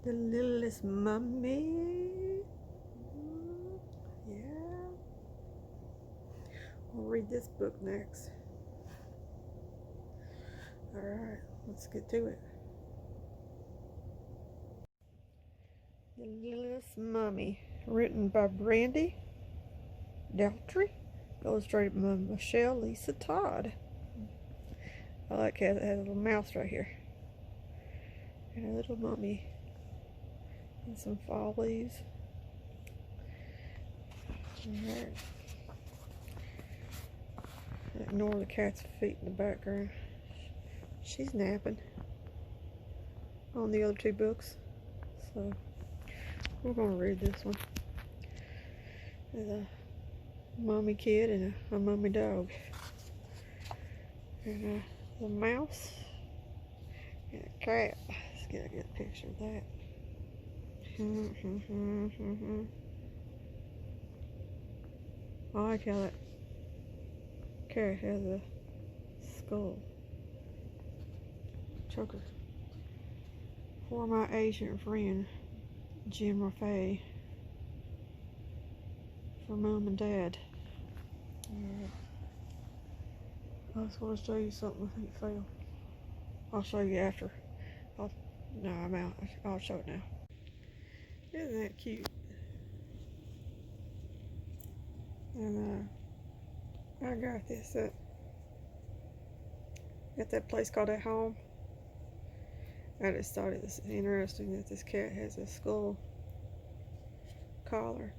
The Littlest Mummy. Yeah. We'll read this book next. Alright, let's get to it. The Littlest Mummy, written by Brandi Dougherty, illustrated by Michelle Lisa Todd. I like how it has a little mouse right here. And a little mummy. And some fall leaves. Alright. Ignore the cat's feet in the background. She's napping on the other two books. So we're going to read this one. There's a mommy kid and a mommy dog. And a mouse and a cat. Let's get a good picture of that. I like how that cat has a skull. Choker. For my Asian friend, Jim Raffay. For Mom and Dad. I just want to show you something. I think it fell. I'll show you after. No, I'm out. I'll show it now. Isn't that cute? And I got this at that place called At Home. I just thought it was interesting that this cat has a skull collar,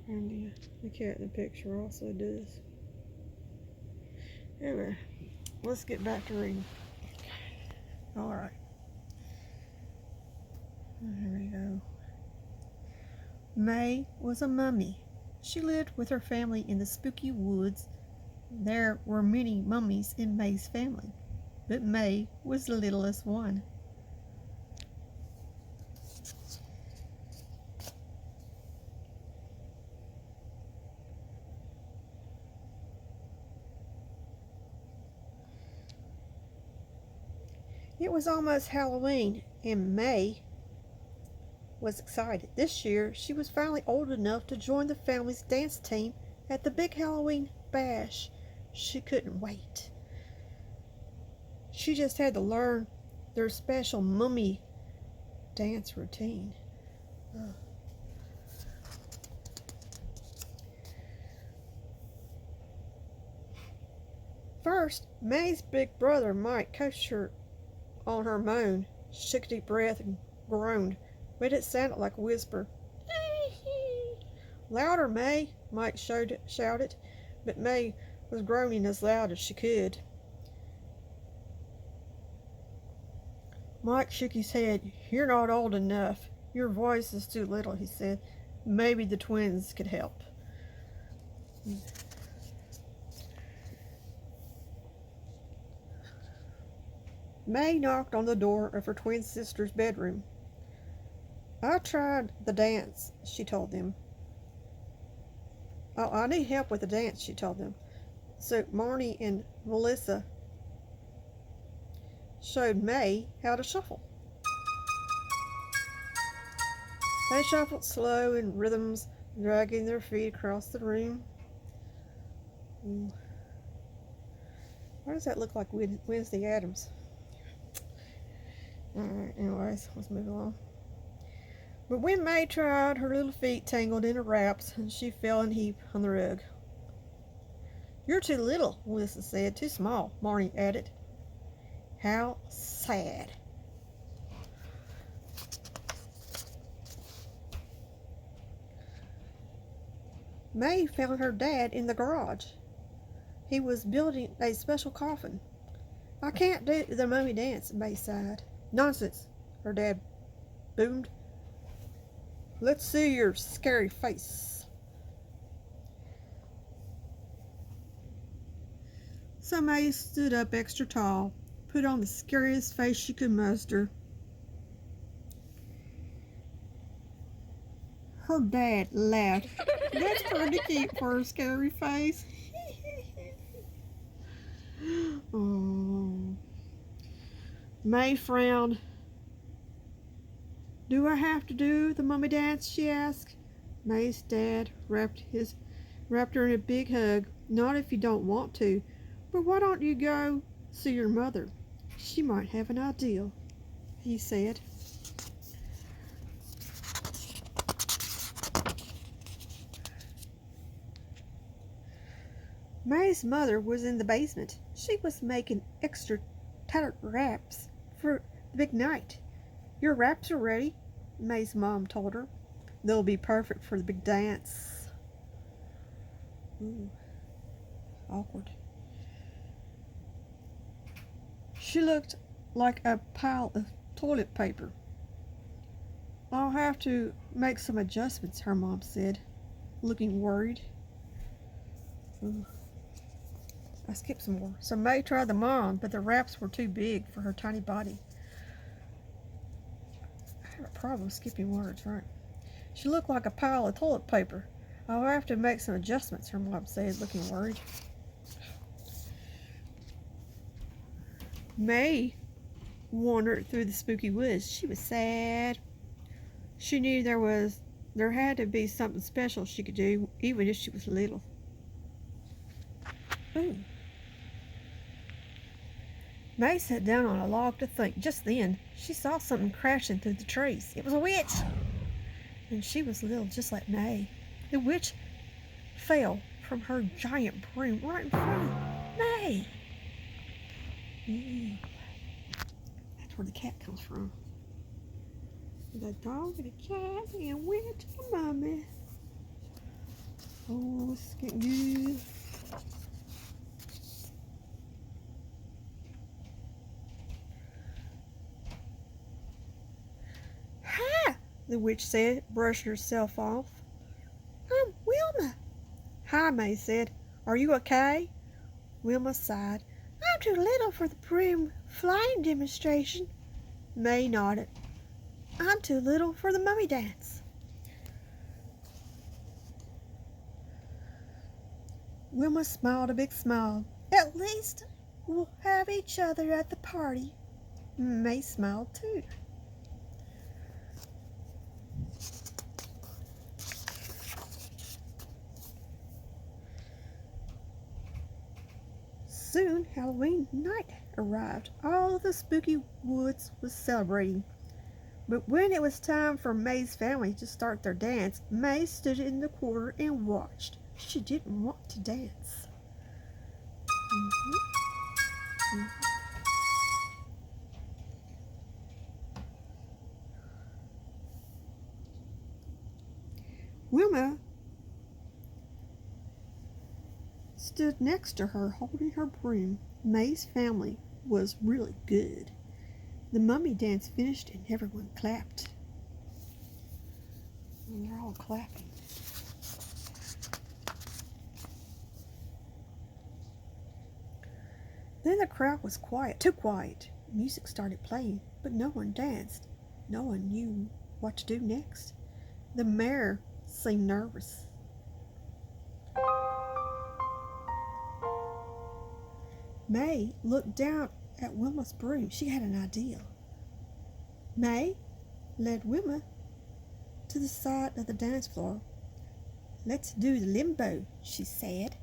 and the cat in the picture also does. Anyway, let's get back to reading. Alright. Here we go. May was a mummy. She lived with her family in the spooky woods. There were many mummies in May's family, but May was the littlest one. It was almost Halloween, and May was excited. This year, she was finally old enough to join the family's dance team at the big Halloween bash. She couldn't wait. She just had to learn their special mummy dance routine. First, May's big brother Mike coached her on her moan. She took a deep breath and groaned, but it sounded like a whisper. Louder, May, Mike shouted, but May was groaning as loud as she could. Mike shook his head. You're not old enough. Your voice is too little, he said. Maybe the twins could help. May knocked on the door of her twin sister's bedroom. I tried the dance, she told them. Oh, I need help with the dance, she told them. So Marnie and Melissa showed May how to shuffle. They shuffled slow in rhythms, dragging their feet across the room. Why does that look like Wednesday Addams? Alright, anyways, let's move along. But when May tried, her little feet tangled in her wraps, and she fell in a heap on the rug. You're too little, Melissa said. Too small, Marnie added. How sad. May found her dad in the garage. He was building a special coffin. I can't do the mummy dance, May sighed. Nonsense, her dad boomed. Let's see your scary face. So May stood up extra tall, put on the scariest face she could muster. Her dad laughed. That's pretty cute for a scary face. Oh. May frowned. Do I have to do the mummy dance? She asked. May's dad wrapped her in a big hug. Not if you don't want to, but why don't you go see your mother? She might have an idea, he said. May's mother was in the basement. She was making extra tattered wraps for the big night. Your wraps are ready, May's mom told her. They'll be perfect for the big dance. Ooh, awkward. She looked like a pile of toilet paper. I'll have to make some adjustments, her mom said, looking worried. Ooh. I skipped some more. So May tried them on, but the wraps were too big for her tiny body. I have a problem skipping words, right? She looked like a pile of toilet paper. I'll have to make some adjustments, her mom said, looking worried. May wandered through the spooky woods. She was sad. She knew there had to be something special she could do, even if she was little. Ooh. May sat down on a log to think. Just then, she saw something crashing through the trees. It was a witch! And she was little, just like May. The witch fell from her giant broom right in front of May. Ooh. That's where the cat comes from. The dog and the cat and went to the mummy. Oh, this is getting good. Hi, the witch said, brushing herself off. I'm Wilma. Hi, May said. Are you okay? Wilma sighed. I'm too little for the broom flying demonstration. May nodded. I'm too little for the mummy dance. Wilma smiled a big smile. At least we'll have each other at the party. May smiled too. Soon Halloween night arrived. All of the spooky woods was celebrating. But when it was time for May's family to start their dance, May stood in the corner and watched. She didn't want to dance. Wilma stood next to her holding her broom. May's family was really good. The mummy dance finished and everyone clapped. And they're all clapping. Then the crowd was quiet, too quiet. Music started playing, but no one danced. No one knew what to do next. The mayor seemed nervous. May looked down at Wilma's broom. She had an idea. May led Wilma to the side of the dance floor. Let's do the limbo, she said.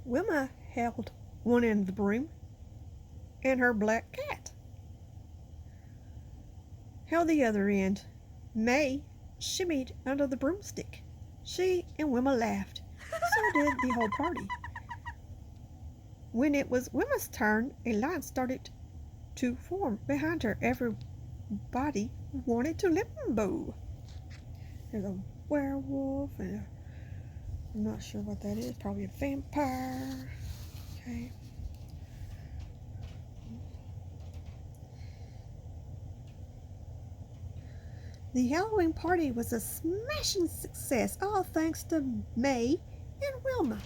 Wilma held one end of the broom, and her black cat held the other end. May shimmied under the broomstick. She and Wilma laughed. So did the whole party. When it was Wilma's turn, a line started to form behind her. Everybody wanted to limbo. There's a werewolf and I'm not sure what that is. Probably a vampire. Okay. The Halloween party was a smashing success, all thanks to May and Wilma.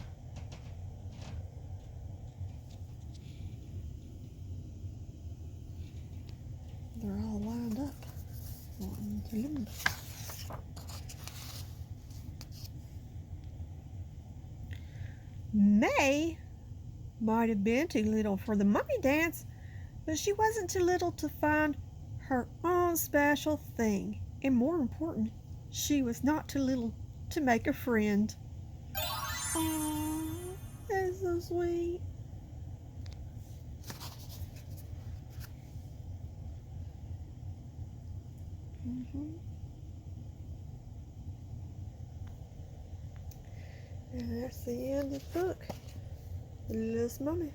They're all lined up. Wanting to limbo. May might have been too little for the mummy dance, but she wasn't too little to find her own special thing. And more important, she was not too little to make a friend. Aww, that's so sweet. Mm-hmm. And that's the end of the book, Littlest Mummy.